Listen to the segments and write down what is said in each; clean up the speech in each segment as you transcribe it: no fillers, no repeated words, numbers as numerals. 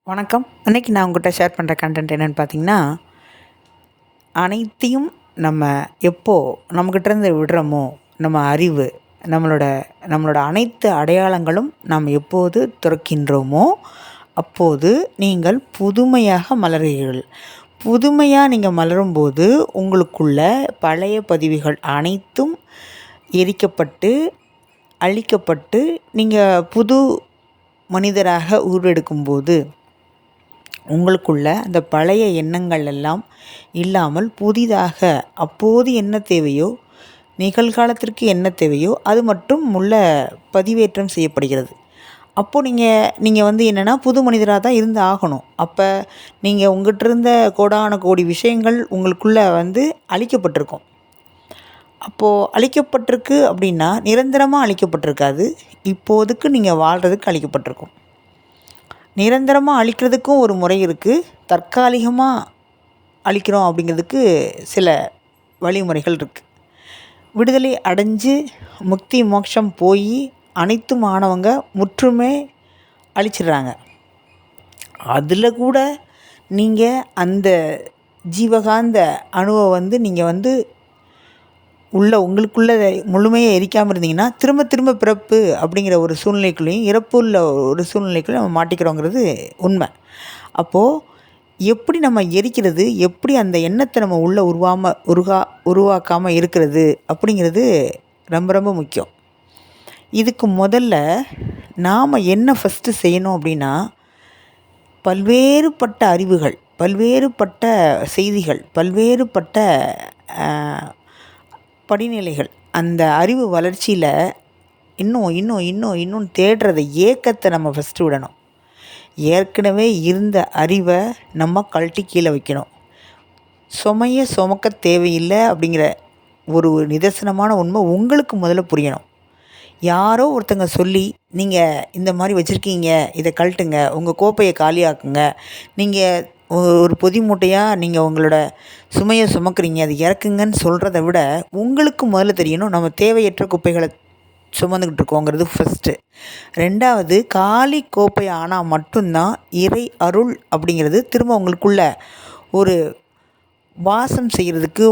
வணக்கம். இன்றைக்கி நான் உங்கள்கிட்ட ஷேர் பண்ணுற கண்டென்ட் என்னென்னு பார்த்தீங்கன்னா, அனைத்தையும் நம்ம எப்போ நம்மக்கிட்டேருந்து விடுறோமோ, நம்ம அறிவு, நம்மளோட அனைத்து அடையாளங்களும் நாம் எப்போது துறக்கின்றோமோ, அப்போது நீங்கள் புதுமையாக மலர்கிறீர்கள். புதுமையாக நீங்கள் மலரும்போது உங்களுக்குள்ள பழைய பதிவுகள் அனைத்தும் எரிக்கப்பட்டு, அழிக்கப்பட்டு, நீங்கள் புது மனிதராக உருவெடுக்கும்போது உங்களுக்குள்ள அந்த பழைய எண்ணங்கள் எல்லாம் இல்லாமல் புதிதாக அப்போது என்ன தேவையோ, நிகழ்காலத்திற்கு என்ன தேவையோ அது மட்டும் பதிவேற்றம் செய்யப்படுகிறது. அப்போது நீங்கள் என்னென்னா புது மனிதராக தான் இருந்து ஆகணும். அப்போ நீங்கள் உங்கள்கிட்ட இருந்த கோடான கோடி விஷயங்கள் உங்களுக்குள்ளே அழிக்கப்பட்டிருக்கும். அப்போது அழிக்கப்பட்டிருக்கு அப்படின்னா நிரந்தரமாக அழிக்கப்பட்டிருக்காது. இப்போதுக்கு நீங்கள் வாழ்கிறதுக்கு அழிக்கப்பட்டிருக்கும். நிரந்தரமாக அழிக்கிறதுக்கும் ஒரு முறை இருக்குது. தற்காலிகமாக அழிக்கிறோம் அப்படிங்கிறதுக்கு சில வழிமுறைகள் இருக்குது. விடுதலை அடைஞ்சு முக்தி மோட்சம் போய் அனைத்து மாணவங்க முற்றுமே அழிச்சிடுறாங்க. அதில் கூட நீங்கள் அந்த ஜீவகாந்த அணுவை நீங்கள் உங்களுக்குள்ளே முழுமையாக எரிக்காமல் இருந்தீங்கன்னா திரும்ப திரும்ப பிறப்பு அப்படிங்கிற ஒரு சூழ்நிலைக்குள்ளேயும் இறப்பு உள்ள ஒரு சூழ்நிலைக்குள்ளேயும் நம்ம மாட்டிக்கிறோங்கிறது உண்மை. அப்போது எப்படி நம்ம எரிக்கிறது, எப்படி அந்த எண்ணத்தை நம்ம உள்ளே உருவாக்காமல் இருக்கிறது அப்படிங்கிறது ரொம்ப ரொம்ப முக்கியம். இதுக்கு முதல்ல நாம் என்ன ஃபஸ்ட்டு செய்யணும் அப்படின்னா, பல்வேறுபட்ட அறிவுகள், பல்வேறுபட்ட செய்திகள், பல்வேறுபட்ட படிநிலைகள், அந்த அறிவு வளர்ச்சியில் இன்னும் தேடுறத ஏக்கத்தை நம்ம ஃபஸ்ட்டு விடணும். ஏற்கனவே இருந்த அறிவை நம்ம கழட்டி கீழே வைக்கணும். சுமக்க தேவையில்லை அப்படிங்கிற ஒரு நிதர்சனமான உண்மை உங்களுக்கு முதல்ல புரியணும். யாரோ ஒருத்தங்க சொல்லி நீங்கள் இந்த மாதிரி வச்சுருக்கீங்க, இதை கழட்டுங்க, உங்கள் கோப்பையை காலியாக்குங்க, நீங்கள் ஒரு பொதி மூட்டையாக நீங்கள் உங்களோட சுமையை சுமக்கிறீங்க, அது இறக்குங்கன்னு சொல்கிறத விட உங்களுக்கு முதல்ல தெரியணும் நம்ம தேவையற்ற குப்பைகளை சுமந்துக்கிட்டு இருக்கோங்கிறது ஃபஸ்ட்டு. ரெண்டாவது, காலி கோப்பை ஆனால் மட்டும்தான் இறை அருள் அப்படிங்கிறது திரும்ப உங்களுக்குள்ள ஒரு வாசம் செய்கிறதுக்கு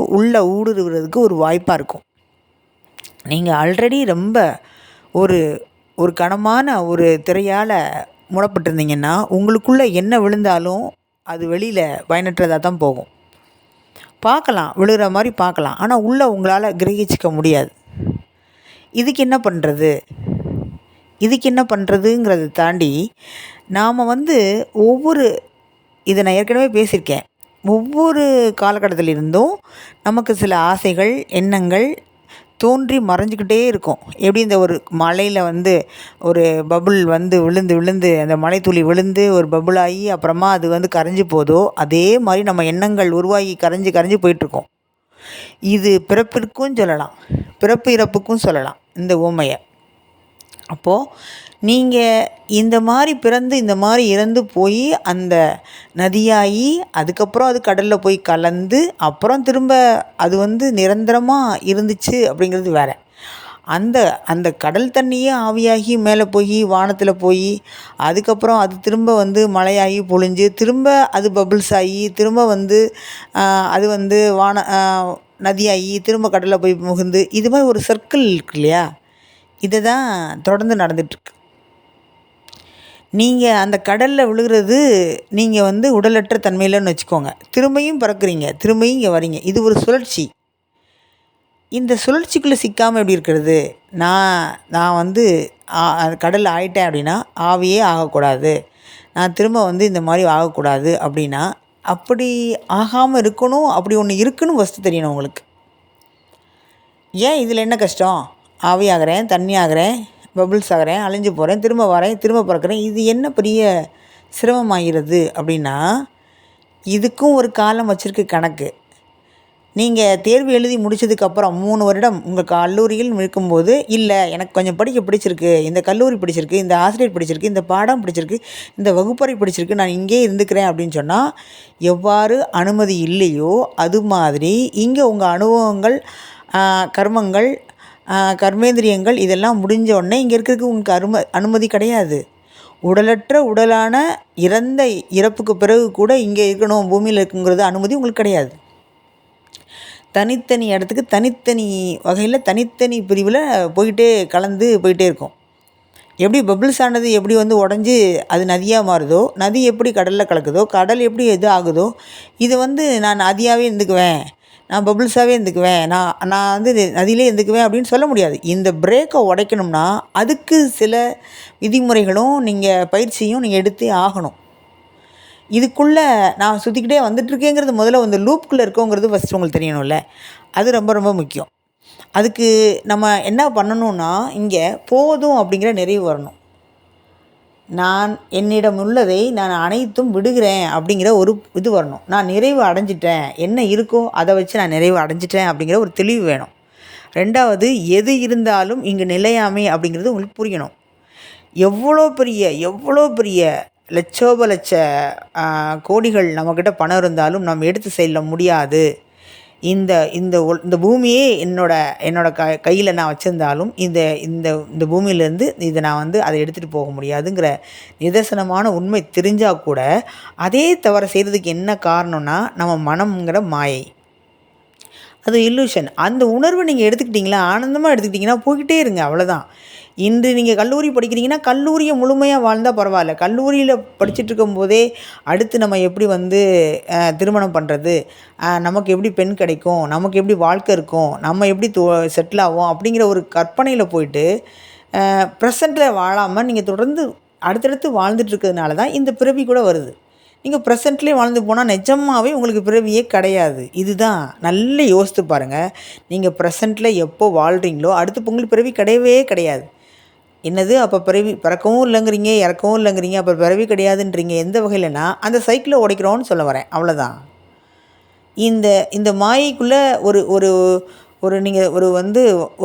ஊடுருவுறதுக்கு ஒரு வாய்ப்பாக இருக்கும். நீங்கள் ஆல்ரெடி ரொம்ப ஒரு கனமான ஒரு திரையால் மூடப்பட்டிருந்தீங்கன்னா உங்களுக்குள்ளே என்ன விழுந்தாலும் அது வெளியில் பயனற்றதாக தான் போகும். பார்க்கலாம், விழுகிற மாதிரி பார்க்கலாம், ஆனால் உள்ளே உங்களால் கிரகிச்சிக்க முடியாது. இதுக்கு என்ன பண்ணுறதுங்கிறத தாண்டி நாம் இதை நான் ஏற்கனவே பேசியிருக்கேன், ஒவ்வொரு காலகட்டத்திலிருந்தும் நமக்கு சில ஆசைகள், எண்ணங்கள் தோன்றி மறைஞ்சிக்கிட்டே இருக்கும். எப்படி இந்த ஒரு மலையில் ஒரு பபுள் விழுந்து அந்த மலைத்துளி விழுந்து ஒரு பபுளாகி அப்புறமா அது கரைஞ்சி போதோ, அதே மாதிரி நம்ம எண்ணங்கள் உருவாகி கரைஞ்சி போயிட்டுருக்கோம். இது பிறப்பிற்கும் சொல்லலாம், பிறப்பு இறப்புக்கும் சொல்லலாம் இந்த உவமையை. அப்போது நீங்கள் இந்த மாதிரி பிறந்து இந்த மாதிரி இறந்து போய் அந்த நதியாகி அதுக்கப்புறம் அது கடலில் போய் கலந்து அப்புறம் திரும்ப அது நிரந்தரமாக இருந்துச்சு அப்படிங்கிறது வேறு. அந்த கடல் தண்ணியே ஆவியாகி மேலே போய் வானத்தில் போய் அதுக்கப்புறம் அது திரும்ப மழையாகி பொழிஞ்சு திரும்ப அது பபுள்ஸ் ஆகி திரும்ப அது நதியாகி திரும்ப கடலில் போய் முகுந்து இது மாதிரி ஒரு சர்க்கிள் இருக்கு இல்லையா? இதை தான் தொடர்ந்து நடந்துகிட்ருக்கு. நீங்கள் அந்த கடலில் விழுகிறது நீங்கள் உடலற்ற தன்மையிலன்னு வச்சுக்கோங்க, திரும்பியும் பிறக்கிறீங்க, திரும்பியும் இங்கே வரீங்க. இது ஒரு சுழற்சி. இந்த சுழற்சிக்குள்ளே சிக்காமல் எப்படி இருக்கிறது? நான் கடலில் ஆயிட்டேன் அப்படின்னா ஆவியே ஆகக்கூடாது, நான் திரும்ப இந்த மாதிரி ஆகக்கூடாது அப்படின்னா அப்படி ஆகாமல் இருக்கணும். அப்படி ஒன்று இருக்குன்னு ஃபஸ்ட்டு தெரியணும் உங்களுக்கு. ஏன் இதில் என்ன கஷ்டம்? ஆவி ஆகிறேன், தண்ணி ஆகிறேன், பபுள்ஸ் ஆகிறேன், அழிஞ்சு போகிறேன், திரும்ப வரேன், திரும்ப பிறக்கிறேன், இது என்ன பெரிய சிரமமாகிறது அப்படின்னா, இதுக்கும் ஒரு காலம் வச்சுருக்கு கணக்கு. நீங்கள் தேர்வு எழுதி முடித்ததுக்கப்புறம் 3 வருடம் உங்கள் கல்லூரியில் இருக்கும்போது, இல்லை எனக்கு கொஞ்சம் படிக்க பிடிச்சிருக்கு, இந்த கல்லூரி பிடிச்சிருக்கு, இந்த ஆசிரியர் பிடிச்சிருக்கு, இந்த பாடம் பிடிச்சிருக்கு, இந்த வகுப்பறை பிடிச்சிருக்கு, நான் இங்கே இருந்துக்கிறேன் அப்படின்னு சொன்னால், எவ்வாறு அனுமதி இல்லையோ அது மாதிரி இங்கே உங்கள் அனுபவங்கள், கர்மங்கள், கர்மேந்திரியங்கள் இதெல்லாம் முடிஞ்ச உடனே இங்கே இருக்கிறதுக்கு உங்களுக்கு அனுமதி கிடையாது. உடலற்ற உடலான இறந்த இறப்புக்கு பிறகு கூட இங்கே இருக்கணும், பூமியில் இருக்குங்கிறது அனுமதி உங்களுக்கு கிடையாது. தனித்தனி இடத்துக்கு தனித்தனி வகையில் தனித்தனி பிரிவில் போயிட்டே கலந்து போயிட்டே இருக்கும். எப்படி பபிள்ஸ் ஆனது எப்படி உடஞ்சி அது நதியாக மாறுதோ, நதி எப்படி கடலில் கலக்குதோ, கடல் எப்படி எது ஆகுதோ, இது நான் நதியாகவே இருந்துக்குவேன், நான் பபிள்ஸாகவே இருந்துக்குவேன், நான் நதியிலே இருந்துக்குவேன் அப்படின்னு சொல்ல முடியாது. இந்த பிரேக்கை உடைக்கணும்னா அதுக்கு சில விதிமுறைகளும் நீங்கள் பயிற்சியும் நீங்கள் எடுத்தே ஆகணும். இதுக்குள்ளே நான் சுற்றிக்கிட்டே வந்துட்டுருக்கேங்கிறது முதல்ல லூப்புக்குள்ளே இருக்கோங்கிறது ஃபஸ்ட்டு உங்களுக்கு தெரியணும்ல. அது ரொம்ப ரொம்ப முக்கியம். அதுக்கு நம்ம என்ன பண்ணணும்னா, இங்கே போதும் அப்படிங்கிற நிறைவு வரணும். நான் என்னிடம் உள்ளதை நான் அனைத்தும் விடுகிறேன் அப்படிங்கிற ஒரு இது வரணும். நான் நிறைவு அடைஞ்சிட்டேன், என்ன இருக்கோ அதை வச்சு நான் நிறைவு அடைஞ்சிட்டேன் அப்படிங்கிற ஒரு தெளிவு வேணும். 2வது, எது இருந்தாலும் இங்கு நிலையாமை அப்படிங்கிறது உங்களுக்கு புரியணும். எவ்வளோ பெரிய லட்சோப லட்ச கோடிகள் நம்மக்கிட்ட பணம் இருந்தாலும் நம்ம எடுத்து செல்ல முடியாது. இந்த இந்த இந்த பூமியே என்னோட கையில் நான் வச்சுருந்தாலும் இந்த இந்த இந்த பூமியிலேருந்து இதை நான் அதை எடுத்துகிட்டு போக முடியாதுங்கிற நிதர்சனமான உண்மை தெரிஞ்சால் கூட அதே தவிர செய்கிறதுக்கு என்ன காரணம்னா நம்ம மனம்ங்கிற மாயை, அது இல்லூஷன். அந்த உணர்வை நீங்கள் எடுத்துக்கிட்டிங்களா, ஆனந்தமாக எடுத்துக்கிட்டிங்கன்னா போய்கிட்டே இருங்க, அவ்வளோதான். இன்று நீங்கள் கல்லூரி படிக்கிறீங்கன்னா கல்லூரியை முழுமையாக வாழ்ந்தால் பரவாயில்ல. கல்லூரியில் படிச்சுட்டு இருக்கும்போதே அடுத்து நம்ம எப்படி திருமணம் பண்ணுறது, நமக்கு எப்படி பெண் கிடைக்கும், நமக்கு எப்படி வாழ்க்கை இருக்கும், நம்ம எப்படி செட்டில் ஆகும் அப்படிங்கிற ஒரு கற்பனையில் போயிட்டு ப்ரெசண்ட்டில் வாழாமல் நீங்கள் தொடர்ந்து அடுத்தடுத்து வாழ்ந்துட்டுருக்கிறதுனால தான் இந்த பிறவி கூட வருது. நீங்கள் ப்ரெசண்ட்லேயே வாழ்ந்து போனால் நிஜமாகவே உங்களுக்கு பிறவியே கிடையாது. இதுதான் நல்லா யோசித்து பாருங்கள். நீங்கள் ப்ரெசண்ட்டில் எப்போ வாழ்கிறீங்களோ அடுத்து உங்களுக்கு பிறவி கிடையவே கிடையாது. என்னது அப்போ பிறக்கவும் இல்லைங்கிறீங்க, இறக்கவும் இல்லைங்கிறீங்க, அப்போ பிறவி கிடையாதுன்றீங்க. எந்த வகையிலனா அந்த சைக்கிளை உடைக்கிறோன்னு சொல்ல வரேன், அவ்வளோதான். இந்த மாயைக்குள்ளே நீங்கள்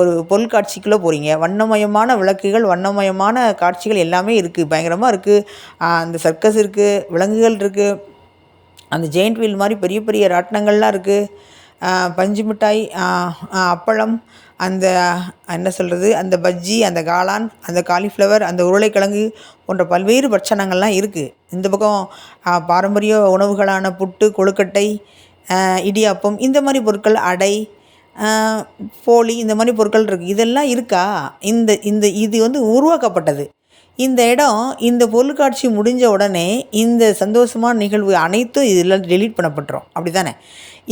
ஒரு பொருட்காட்சிக்குள்ளே போகிறீங்க. வண்ணமயமான விளக்குகள், வண்ணமயமான காட்சிகள் எல்லாமே இருக்குது, பயங்கரமாக இருக்குது. அந்த சர்க்கஸ் இருக்குது, விலங்குகள் இருக்குது, அந்த ஜெயிண்ட் வீல் மாதிரி பெரிய பெரிய ராட்டினங்கள்லாம் இருக்குது, பஞ்சு மிட்டாய், அப்பளம், அந்த என்ன சொல்கிறது, அந்த பஜ்ஜி, அந்த காளான், அந்த காலிஃப்ளவர், அந்த உருளைக்கிழங்கு போன்ற பல்வேறு பட்சணங்கள்லாம் இருக்குது. இந்த பக்கம் பாரம்பரிய உணவுகளான புட்டு, கொழுக்கட்டை, இடியாப்பம், இந்த மாதிரி பொருட்கள், அடை, போலி, இந்த மாதிரி பொருட்கள் இருக்குது. இதெல்லாம் இருக்கா? இது உருவாக்கப்பட்டது. இந்த இடம், இந்த பொருட்காட்சி முடிஞ்ச உடனே இந்த சந்தோஷமான நிகழ்வு அனைத்தும் இதில் டெலீட் பண்ணப்பட்டுரும், அப்படி தானே?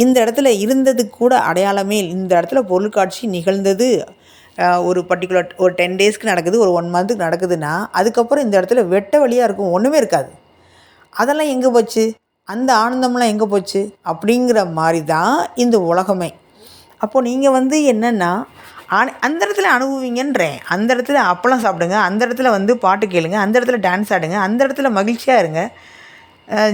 இந்த இடத்துல இருந்தது கூட அடையாளமே, இந்த இடத்துல பொருட்காட்சி நிகழ்ந்தது ஒரு பர்டிகுலர் ஒரு 10 டேஸ்க்கு நடக்குது, ஒரு 1 மந்த்துக்கு நடக்குதுன்னா அதுக்கப்புறம் இந்த இடத்துல வெட்ட வழியாக இருக்கும், ஒன்றுமே இருக்காது. அதெல்லாம் எங்கே போச்சு, அந்த ஆனந்தம்லாம் எங்கே போச்சு அப்படிங்கிற மாதிரி தான் இந்த உலகமே. அப்போது நீங்கள் என்னென்னா அந்த இடத்துல அனுபவிங்கன்றேன். அந்த இடத்துல அப்பளம் சாப்பிடுங்க, அந்த இடத்துல பாட்டு கேளுங்க, அந்த இடத்துல டான்ஸ் ஆடுங்க, அந்த இடத்துல மகிழ்ச்சியாக இருங்க,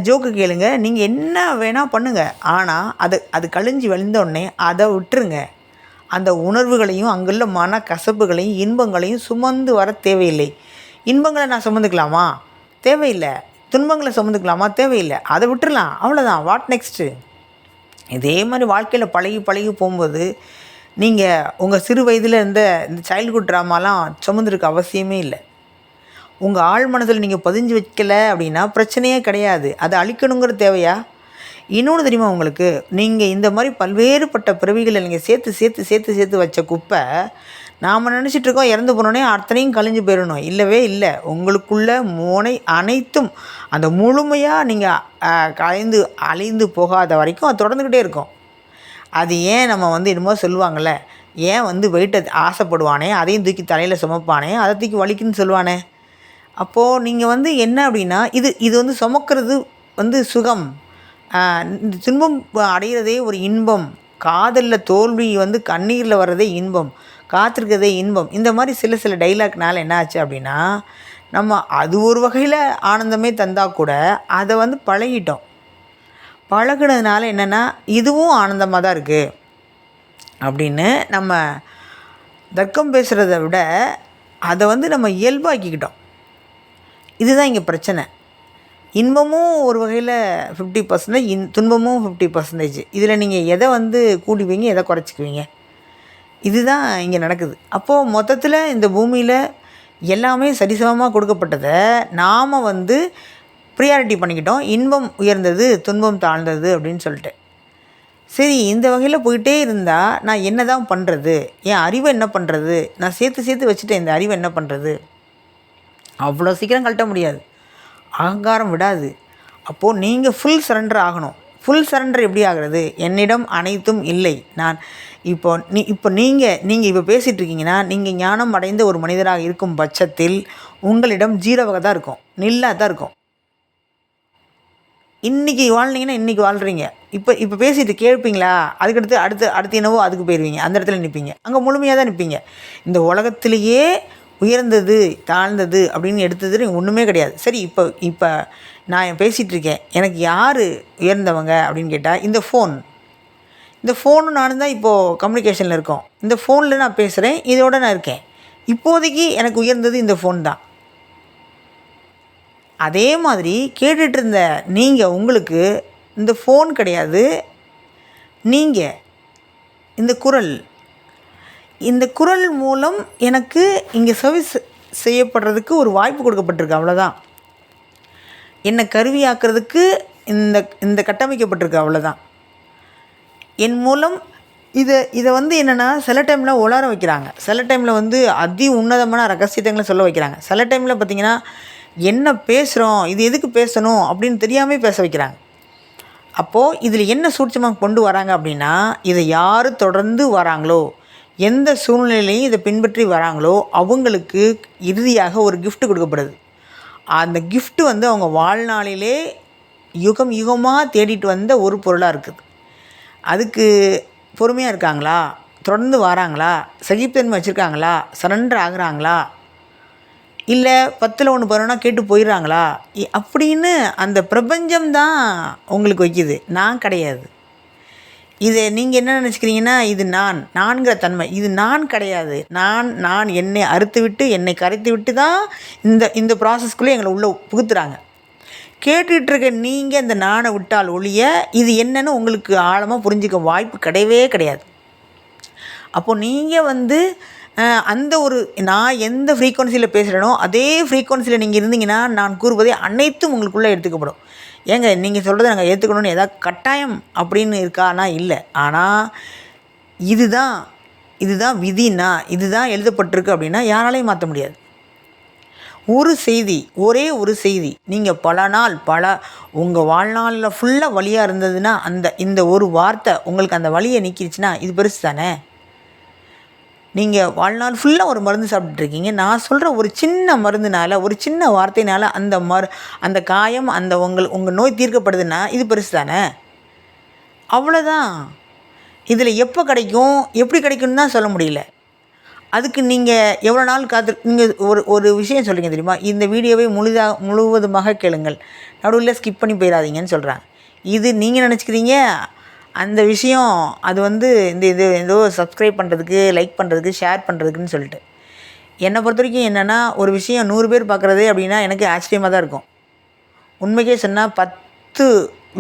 ஜோக்கு கேளுங்க, நீங்கள் என்ன வேணால் பண்ணுங்கள். ஆனால் அது கழிஞ்சு வந்தோடனே அதை விட்டுருங்க. அந்த உணர்வுகளையும் அங்குள்ள மன கசப்புகளையும் இன்பங்களையும் சுமந்து வர தேவையில்லை. இன்பங்களை நான் சுமந்துக்கலாமா? தேவையில்லை. துன்பங்களை சுமந்துக்கலாமா? தேவையில்லை. அதை விட்டுறலாம், அவ்வளோதான். What next? இதே மாதிரி வாழ்க்கையில் பழகி போகும்போது நீங்கள் உங்கள் சிறு வயதில் இந்த சைல்ட்ஹுட் ட்ராமாலாம் சுமந்துருக்க அவசியமே இல்லை. உங்கள் ஆழ் மனதில் நீங்கள் பதிஞ்சு வைக்கலை அப்படின்னா பிரச்சனையே கிடையாது. அதை அழிக்கணுங்கிற தேவையா? இன்னொன்று தெரியுமா உங்களுக்கு, நீங்கள் இந்த மாதிரி பல்வேறுபட்ட பிறவிகளை நீங்கள் சேர்த்து வச்ச குப்பை நாம் நினச்சிட்ருக்கோம் இறந்து போனோடனே அத்தனையும் கழிஞ்சு போயிடணும். இல்லவே இல்லை. உங்களுக்குள்ள அனைத்தும் அந்த முழுமையாக நீங்கள் அழிந்து போகாத வரைக்கும் அது தொடர்ந்துக்கிட்டே இருக்கும். அது ஏன் நம்ம என்னமோ சொல்லுவாங்கள்ல, ஏன் வெயிட்டை ஆசைப்படுவானே அதையும் தூக்கி தலையில் சுமப்பானே அதை தூக்கி வலிக்குன்னு சொல்லுவானே. அப்போது நீங்கள் என்ன அப்படின்னா இது சுமக்கிறது சுகம், இந்த துன்பம் அடைகிறதே ஒரு இன்பம், காதலில் தோல்வி கண்ணீரில் வர்றதே இன்பம், காத்திருக்கிறதே இன்பம். இந்த மாதிரி சில டைலாக்னால் என்ன ஆச்சு அப்படின்னா நம்ம அது ஒரு வகையில் ஆனந்தமே தந்தால் கூட அதை பழகிட்டோம். பழகினதுனால என்னென்னா இதுவும் ஆனந்தமாக தான் இருக்குது அப்படின்னு நம்ம தர்க்கம் பேசுகிறத விட அதை நம்ம இயல்பாக்கிக்கிட்டோம். இதுதான் இங்கே பிரச்சனை. இன்பமும் ஒரு வகையில் 50%, துன்பமும் 50%. இதில் நீங்கள் எதை கூடுவீங்க, எதை குறைச்சிக்குவீங்க? இதுதான் இங்கே நடக்குது. அப்போது மொத்தத்தில் இந்த பூமியில் எல்லாமே சரிசமமாக கொடுக்கப்பட்டதை நாம் வந்து ப்ரியாரிட்டி பண்ணிக்கிட்டோம். இன்பம் உயர்ந்தது, துன்பம் தாழ்ந்தது அப்படின்னு சொல்லிட்டு. சரி, இந்த வகையில் போயிட்டே இருந்தால் நான் என்ன தான் பண்ணுறது? என் அறிவை என்ன பண்ணுறது? நான் சேர்த்து சேர்த்து வச்சுட்டேன், இந்த அறிவை என்ன பண்ணுறது? அவ்வளோ சீக்கிரம் கழட்ட முடியாது. அகங்காரம் விடாது. அப்போது நீங்கள் ஃபுல் சரண்டர் ஆகணும். ஃபுல் சரண்டர் எப்படி ஆகிறது? என்னிடம் அனைத்தும் இல்லை. நான் இப்போ நீங்கள் பேசிகிட்டு இருக்கீங்கன்னா, நீங்கள் ஞானம் அடைந்த ஒரு மனிதராக இருக்கும் பட்சத்தில் உங்களிடம் ஜீரோவாக தான் இருக்கும், நில்லாக தான் இருக்கும். இன்றைக்கி வாழ்னீங்கன்னா இன்றைக்கி வாழ்கிறீங்க. இப்போ பேசிட்டு கேட்பீங்களா? அதுக்கடுத்து அடுத்து என்னவோ அதுக்கு போயிடுவீங்க. அந்த இடத்துல நிற்பீங்க. அங்கே முழுமையாக தான் நிற்பீங்க. இந்த உலகத்திலேயே உயர்ந்தது தாழ்ந்தது அப்படின்னு எடுத்தது ஒன்றுமே கிடையாது. சரி, இப்போ நான் பேசிகிட்டு இருக்கேன், எனக்கு யார் உயர்ந்தவங்க அப்படின்னு கேட்டால் இந்த ஃபோனும் நானும் தான் இப்போது கம்யூனிகேஷனில் இருக்கோம். இந்த ஃபோனில் நான் பேசுகிறேன், இதோடு நான் இருக்கேன். இப்போதைக்கு எனக்கு உயர்ந்தது இந்த ஃபோன் தான். அதே மாதிரி கேட்டுட்ருந்த நீங்கள், உங்களுக்கு இந்த ஃபோன் கிடையாது, நீங்கள் இந்த குரல் மூலம் எனக்கு இங்கே சர்வீஸ் செய்யப்படுறதுக்கு ஒரு வாய்ப்பு கொடுக்கப்பட்டிருக்கு, அவ்வளோதான். என்னை கருவியாக்குறதுக்கு இந்த கட்டமைக்கப்பட்டிருக்கு, அவ்வளோதான். என் மூலம் இதை வந்து என்னென்னா, சில டைமில் உளர வைக்கிறாங்க, சில டைமில் வந்து அதி உன்னதமான ரகசியத்தங்களை சொல்ல வைக்கிறாங்க, சில டைமில் பார்த்திங்கன்னா என்ன பேசுகிறோம், இது எதுக்கு பேசணும் அப்படின்னு தெரியாமல் பேச வைக்கிறாங்க. அப்போது இதில் என்ன சூட்சமாக கொண்டு வராங்க அப்படின்னா, இதை யார் தொடர்ந்து வராங்களோ, எந்த சூழ்நிலையிலையும் இதை பின்பற்றி வராங்களோ அவங்களுக்கு இறுதியாக ஒரு கிஃப்ட் கொடுக்கப்படுது. அந்த கிஃப்ட்டு வந்து அவங்க வாழ்நாளிலே யுகம் யுகமாக தேடிட்டு வந்த ஒரு பொருளாக இருக்குது. அதுக்கு பொறுமையாக இருக்காங்களா, தொடர்ந்து வராங்களா, சகிப்புத்தன்மை வச்சுருக்காங்களா, சரண்டர் ஆகுறாங்களா, இல்லை 10ல் 1 பண்ணணும்னா கேட்டு போயிடுறாங்களா அப்படின்னு அந்த பிரபஞ்சம்தான் உங்களுக்கு வைக்கிது, நான் கிடையாது. இதை நீங்கள் என்ன நினச்சிக்கிறீங்கன்னா, இது நான்கிற தன்மை, இது நான் கிடையாது. நான் என்னை அறுத்து விட்டு என்னை கரைத்து விட்டு தான் இந்த ப்ராசஸ்க்குள்ளே எங்களை உள்ளே புகுத்துறாங்க. கேட்டுக்கிட்டு இருக்க நீங்கள் இந்த நானை விட்டால் ஒழிய இது என்னன்னு உங்களுக்கு ஆழமாக புரிஞ்சிக்க வாய்ப்பு கிடையவே கிடையாது. அப்போது நீங்கள் வந்து அந்த ஒரு நான் எந்த ஃப்ரீக்குவன்சியில் பேசுகிறேனோ அதே ஃப்ரீக்குவன்சியில் நீங்கள் இருந்தீங்கன்னா நான் கூறுவதே அனைத்தும் உங்களுக்குள்ளே எடுத்துக்கப்படும். ஏங்க நீங்கள் சொல்கிறத நாங்கள் ஏற்றுக்கணும்னு ஏதாவது கட்டாயம் அப்படின்னு இருக்கானா? இல்லை. ஆனால் இதுதான் விதினா, இதுதான் எழுதப்பட்டிருக்கு அப்படின்னா யாராலையும் மாற்ற முடியாது. ஒரே ஒரு செய்தி நீங்கள் உங்கள் வாழ்நாளில் ஃபுல்லாக வலியாக இருந்ததுன்னா இந்த ஒரு வார்த்தை உங்களுக்கு அந்த வலியை நீக்கிடுச்சுன்னா இது பெருசு தானே. நீங்கள் வாழ்நாள் ஃபுல்லாக ஒரு மருந்து சாப்பிட்டுருக்கீங்க, நான் சொல்கிற ஒரு சின்ன மருந்துனால், ஒரு சின்ன வார்த்தையினால் அந்த காயம் உங்கள் நோய் தீர்க்கப்படுதுன்னா இது பெருசு தானே. அவ்வளோதான். இதில் எப்போ கிடைக்கும், எப்படி கிடைக்கும்னு தான் சொல்ல முடியல. அதுக்கு நீங்கள் எவ்வளோ நாள் நீங்கள் ஒரு விஷயம் சொல்கிறீங்க தெரியுமா, இந்த வீடியோவை முழுவதுமாக கேளுங்கள், நடுவில் ஸ்கிப் பண்ணி போயிடாதீங்கன்னு சொல்கிறாங்க. இது நீங்கள் நினச்சிக்கிறீங்க அந்த விஷயம், அது வந்து இது ஏதோ சப்ஸ்கிரைப் பண்ணுறதுக்கு, லைக் பண்ணுறதுக்கு, ஷேர் பண்ணுறதுக்குன்னு சொல்லிட்டு. என்னை பொறுத்த வரைக்கும் என்னென்னா, ஒரு விஷயம் 100 பேர் பார்க்குறது அப்படின்னா எனக்கு ஆச்சரியமாக தான் இருக்கும். உண்மைக்கே சொன்னால் 10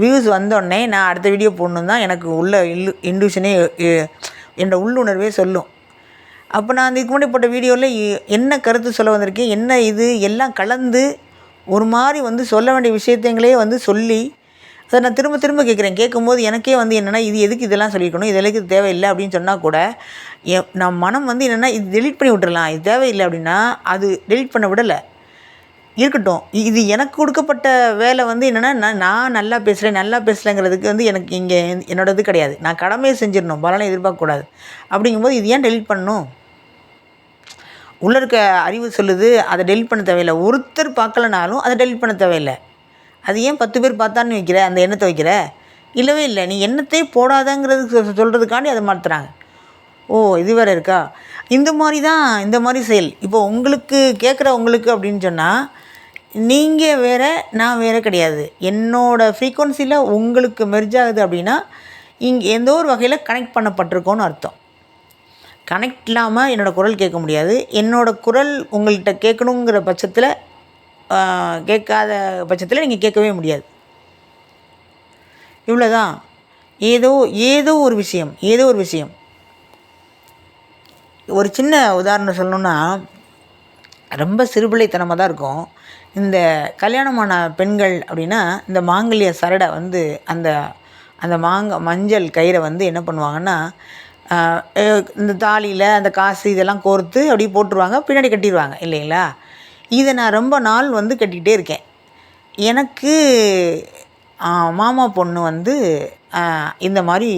வியூஸ் வந்தோடனே நான் அடுத்த வீடியோ போடணும் தான் எனக்கு உள்ள இன்ட்யூஷனே, என்னோடய உள்ளுணர்வே சொல்லும். அப்போ நான் இதுக்கு முன்னாடி போட்ட வீடியோவில் என்ன கருத்து சொல்ல வந்திருக்கேன், என்ன இது எல்லாம் கலந்து ஒரு மாதிரி வந்து சொல்ல வேண்டிய விஷயத்தைங்களே வந்து சொல்லி அதை நான் திரும்ப திரும்ப கேட்குறேன். கேட்கும்போது எனக்கே வந்து என்னென்னா, இது எதுக்கு இதெல்லாம் சொல்லியிருக்கணும், இது எதுக்கு தேவையில்லை அப்படின்னு சொன்னால் கூட நான் மனம் வந்து என்னென்னா, இது டெலிட் பண்ணி விட்டுறலாம், இது தேவையில்லை அப்படின்னா அது டெலிட் பண்ண விடலை, இருக்கட்டும். இது எனக்கு கொடுக்கப்பட்ட வேலை வந்து என்னென்னா, நான் நல்லா பேசலைங்கிறதுக்கு வந்து எனக்கு இங்கே என்னோடது கிடையாது. நான் கடமையை செஞ்சிடணும், பலனை எதிர்பார்க்கக்கூடாது. அப்படிங்கும்போது இது ஏன் டெலிட் பண்ணணும்? உள்ளே இருக்க அறிவு சொல்லுது அதை டெலிட் பண்ண தேவையில்லை. ஒருத்தர் பார்க்கலனாலும் அதை டெலிட் பண்ண தேவையில்லை. அது ஏன் 10 பேர் பார்த்தான்னு வைக்கிற, அந்த எண்ணத்தை வைக்கிற? இல்லவே இல்லை. நீ எண்ணத்தை போடாதங்கிறது சொல்கிறதுக்காண்டி அதை மாற்றுறாங்க. ஓ, இது வேறு இருக்கா? இந்த மாதிரி செயல். இப்போ உங்களுக்கு உங்களுக்கு அப்படின்னு சொன்னால் நீங்கள் வேறு, நான் வேறு கிடையாது. என்னோடய ஃப்ரீக்குவன்சியில் உங்களுக்கு மெர்ஜ் ஆகுது அப்படின்னா இங்கே எந்த ஒரு வகையில் கனெக்ட் பண்ணப்பட்டிருக்கோன்னு அர்த்தம். கனெக்ட் இல்லாமல் என்னோடய குரல் கேட்க முடியாது. என்னோடய குரல் உங்கள்கிட்ட கேட்கணுங்கிற பட்சத்தில், கேட்காத பட்சத்தில் நீங்கள் கேட்கவே முடியாது. இவ்வளோதான். ஏதோ ஒரு விஷயம் ஒரு சின்ன உதாரணம் சொல்லணுன்னா, ரொம்ப சிறுபிள்ளைத்தனமாக தான் இருக்கும். இந்த கல்யாணமான பெண்கள் அப்படின்னா, இந்த மாங்கல்ய சரடை வந்து அந்த அந்த மஞ்சள் கயிறை வந்து என்ன பண்ணுவாங்கன்னா, அ எ இந்த தாலியில அந்த காசு இதெல்லாம் கோர்த்து அப்படியே போட்டுருவாங்க. பின்னாடி கட்டிருவாங்க இல்லைங்களா? இதை நான் ரொம்ப நாள் வந்து கட்டிக்கிட்டே இருக்கேன். எனக்கு மாமா பொண்ணு வந்து இந்த மாதிரி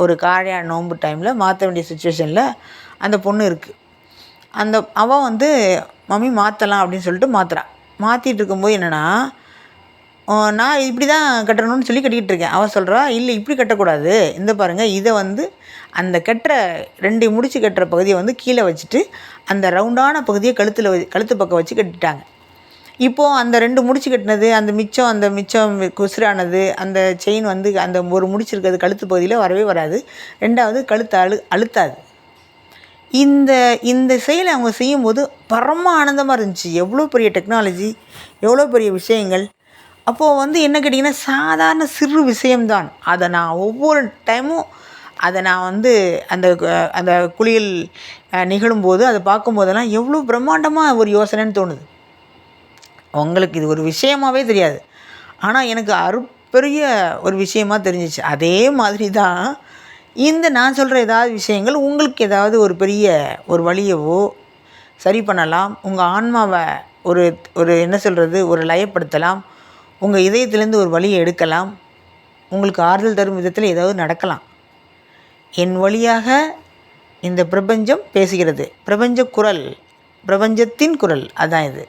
ஒரு காழையா நோன்பு டைமில் மாற்ற வேண்டிய சுச்சுவேஷனில் அந்த பொண்ணு இருக்குது. அவள் வந்து மம்மி மாற்றலாம் அப்படின்னு சொல்லிட்டு மாற்றுறா. மாற்றிட்டு இருக்கும்போது என்னென்னா, நான் இப்படி தான் கட்டணும்னு சொல்லி கட்டிக்கிட்டு இருக்கேன். அவள் சொல்கிறா, இல்லை இப்படி கட்டக்கூடாது, இந்த பாருங்கள் இதை வந்து அந்த கட்டுற 2 முடிச்சு கட்டுற பகுதியை வந்து கீழே வச்சுட்டு அந்த ரவுண்டான பகுதியை கழுத்து பக்கம் வச்சு கட்டிட்டாங்க. இப்போது அந்த 2 முடிச்சு கட்டினது அந்த மிச்சம் குசுரானது அந்த செயின் வந்து அந்த ஒரு முடிச்சிருக்கிறது கழுத்து பகுதியில் வரவே வராது. 2வது கழுத்தை அழுத்தாது. இந்த செயலை அவங்க செய்யும்போது பரம ஆனந்தமாக இருந்துச்சு. எவ்வளோ பெரிய டெக்னாலஜி, எவ்வளோ பெரிய விஷயங்கள். அப்போது வந்து என்ன கேட்டிங்கன்னா, சாதாரண சிறு விஷயம்தான். அதை நான் ஒவ்வொரு டைமும் அதை நான் வந்து அந்த குளியல் நிகழும்போது அதை பார்க்கும்போதெல்லாம் எவ்வளோ பிரம்மாண்டமாக ஒரு யோசனைன்னு தோணுது. உங்களுக்கு இது ஒரு விஷயமாகவே தெரியாது. ஆனால் எனக்கு பெரிய ஒரு விஷயமாக தெரிஞ்சிச்சு. அதே மாதிரி தான் நான் சொல்கிற ஏதாவது விஷயங்கள் உங்களுக்கு ஏதாவது ஒரு பெரிய ஒரு வழியவோ சரி பண்ணலாம். உங்கள் ஆன்மாவை ஒரு என்ன சொல்கிறது, ஒரு லயப்படுத்தலாம். உங்கள் இதயத்திலேருந்து ஒரு வழியை எடுக்கலாம். உங்களுக்கு ஆறுதல் தரும் விதத்தில் ஏதாவது நடக்கலாம். என் வழியாக இந்த பிரபஞ்சம் பேசுகிறது. பிரபஞ்ச குரல், பிரபஞ்சத்தின் குரல் அதான் இது.